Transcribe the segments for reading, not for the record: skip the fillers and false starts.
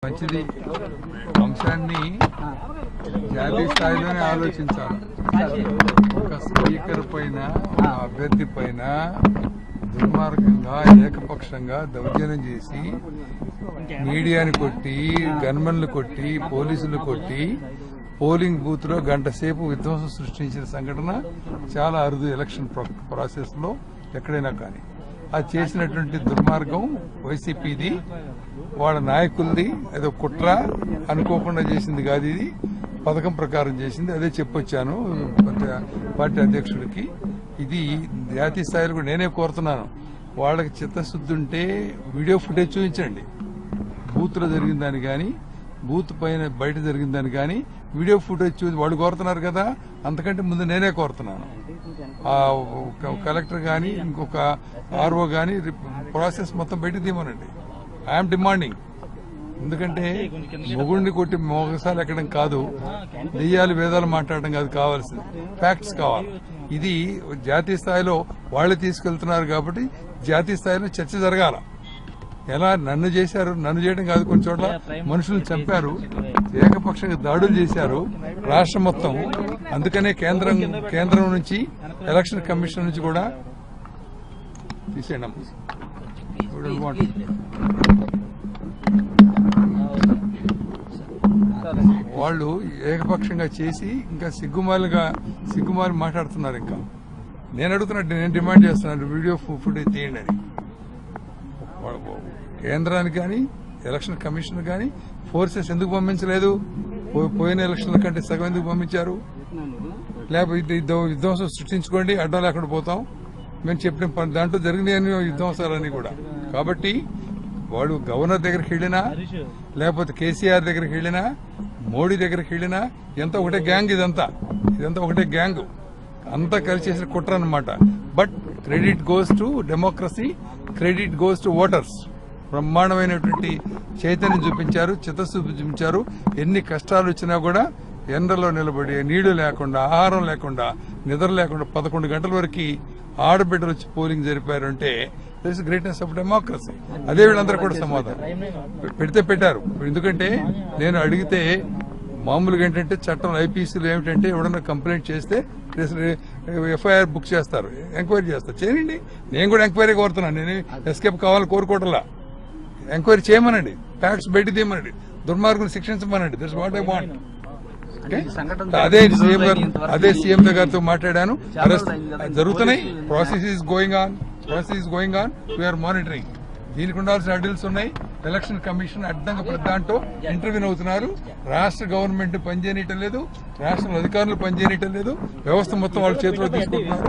మంచిది అంశాన్ని జాతీయ స్థాయిలోనే ఆలోచించాలి. ఒక స్పీకర్ పైన అభ్యర్థి పైన దుర్మార్గంగా ఏకపక్షంగా దౌర్జన్యం చేసి మీడియాని కొట్టి గన్మెన్లు కొట్టి పోలీసులు కొట్టి పోలింగ్ బూత్ లో గంట సేపు విధ్వంసం సృష్టించిన సంఘటన చాలా అరుదు ఎలక్షన్ ప్రాసెస్ లో ఎక్కడైనా కానీ. అది చేసినటువంటి దుర్మార్గం వైసీపీది, వాళ్ళ నాయకులది. ఏదో కుట్ర అనుకోకుండా చేసింది కాదు, ఇది పథకం ప్రకారం చేసింది. అదే చెప్పొచ్చాను పార్టీ అధ్యక్షుడికి. ఇది జాతీయ స్థాయిలో కూడా నేనే కోరుతున్నాను, వాళ్ళకి చిత్తశుద్ధి ఉంటే వీడియో ఫుటేజ్ చూపించండి. బూత్ లో జరిగిన దాన్ని కానీ బూత్ పైన బయట జరిగిన దాన్ని కానీ వీడియో ఫుటేజ్ చూసి వాళ్ళు కోరుతున్నారు కదా, అంతకంటే ముందు నేనే కోరుతున్నాను. కలెక్టర్ గాని ఇంకొక ఆర్ఓ గాని ప్రాసెస్ మొత్తం బయట తీయమనండి. I'm demanding. ఎందుకంటే మొగుడిని కొట్టి మోగసాలు ఎక్కడం కాదు, దెయ్యాలు వేదాలు మాట్లాడడం కాదు కావాల్సింది, ఫ్యాక్ట్స్ కావాలి. ఇది జాతీయ స్థాయిలో వాళ్ళు తీసుకెళ్తున్నారు కాబట్టి జాతీయ స్థాయిలో చర్చ జరగాల. ఎలా నన్ను చేశారు, నన్ను చేయడం కాదు, కొన్ని చోట్ల మనుషులను చంపారు, ఏకపక్షంగా దాడులు చేశారు రాష్ట్రం మొత్తం. అందుకనే కేంద్రం నుంచి ఎలక్షన్ కమిషన్ నుంచి కూడా తీసేయడం. వాళ్ళు ఏకపక్షంగా చేసి ఇంకా సిగ్గుమాలి మాట్లాడుతున్నారు. ఇంకా నేను అడుగుతున్నట్టు, నేను డిమాండ్ చేస్తున్నాను వీడియో ఫుటేజ్ తీయండి అని. కేంద్రానికి కానీ ఎలక్షన్ కమిషన్ కానీ ఫోర్సెస్ ఎందుకు పంపించలేదు? పోయిన ఎలక్షన్ల కంటే సగం ఎందుకు పంపించారు? లేకపోతే విధ్వంసం సృష్టించుకోండి, అడ్డం లేకుండా పోతాం. మేము చెప్పిన దాంట్లో జరిగినాయని విధ్వంసాలన్నీ కూడా. కాబట్టి వాడు గవర్నర్ దగ్గరికి వెళ్ళినా, లేకపోతే కేసీఆర్ దగ్గరికి వెళ్ళినా, మోడీ దగ్గరికి వెళ్ళినా ఎంత ఒకటే గ్యాంగ్. ఇదంతా ఒకటే గ్యాంగ్, అంతా కలిసి చేసిన కుట్ర అన్నమాట. But credit goes to democracy, credit goes to voters. బ్రహ్మాండమైనటువంటి చైతన్యం చూపించారు, చిత్తశుద్ధి చూపించారు. ఎన్ని కష్టాలు వచ్చినా కూడా ఎండలో నిలబడి, నీళ్లు లేకుండా, ఆహారం లేకుండా, నిద్ర లేకుండా 11 గంటల వరకు ఆడబిడ్డలు వచ్చి పోలింగ్ జరిపారంటే that is greatness of democracy. అదే వీళ్ళందరూ కూడా సమాధానం పెట్టారు. ఎందుకంటే నేను అడిగితే మామూలుగా ఏంటంటే చట్టం ఐపీసీలు ఏమిటంటే ఎవడన్నా కంప్లైంట్ చేస్తే ఎఫ్ఐఆర్ బుక్ చేస్తారు, ఎంక్వైరీ చేస్తారు. చేయండి, నేను కూడా ఎంక్వైరీ కోరుతున్నాను. నేను ఎస్కేప్ కావాలని కోరుకోవట్లా. ఎంక్వైరీ చేయమనండి, ఫ్యాక్ట్స్ బయట తీయమనండి, దుర్మార్గులు శిక్షించమనండి. That's what I want. అదే సీఎం గారితో మాట్లాడాను. అరెస్ట్ జరుగుతున్నాయి, process is going on, we are monitoring. దీనికి ఉండాల్సిన అడ్డల్స్ ఉన్నాయి. ఎలక్షన్ కమిషన్ అడ్డంగా ప్రధాంతో ఇంటర్వ్యూ అవుతున్నారు. రాష్ట్ర గవర్నమెంట్ పనిచేయటం లేదు, రాష్ట్ర అధికారులు పనిచేయటం లేదు, వ్యవస్థ మొత్తం వాళ్ళ చేతిలో తీసుకుంటున్నారు.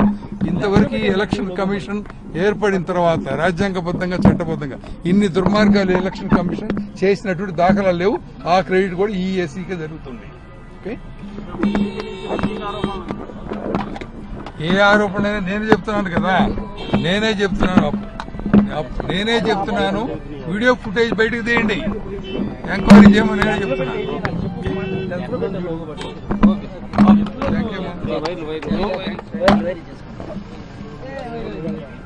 ఇంతవరకు ఎలక్షన్ కమిషన్ ఏర్పడిన తర్వాత రాజ్యాంగబద్దంగా, చట్టబద్దంగా ఇన్ని దుర్మార్గాలు ఎలక్షన్ కమిషన్ చేసినటువంటి దాఖలాలు లేవు. ఆ క్రెడిట్ కూడా ఈఏసీకే జరుగుతుంది. ఏ ఆరోపణ నేనే చెప్తున్నాను కదా, నేనే చెప్తున్నాను. వీడియో ఫుటేజ్ బయటకు తీయండి, ఎంక్వైరీ చేయమని నేనే చెప్తున్నాను. Thank you.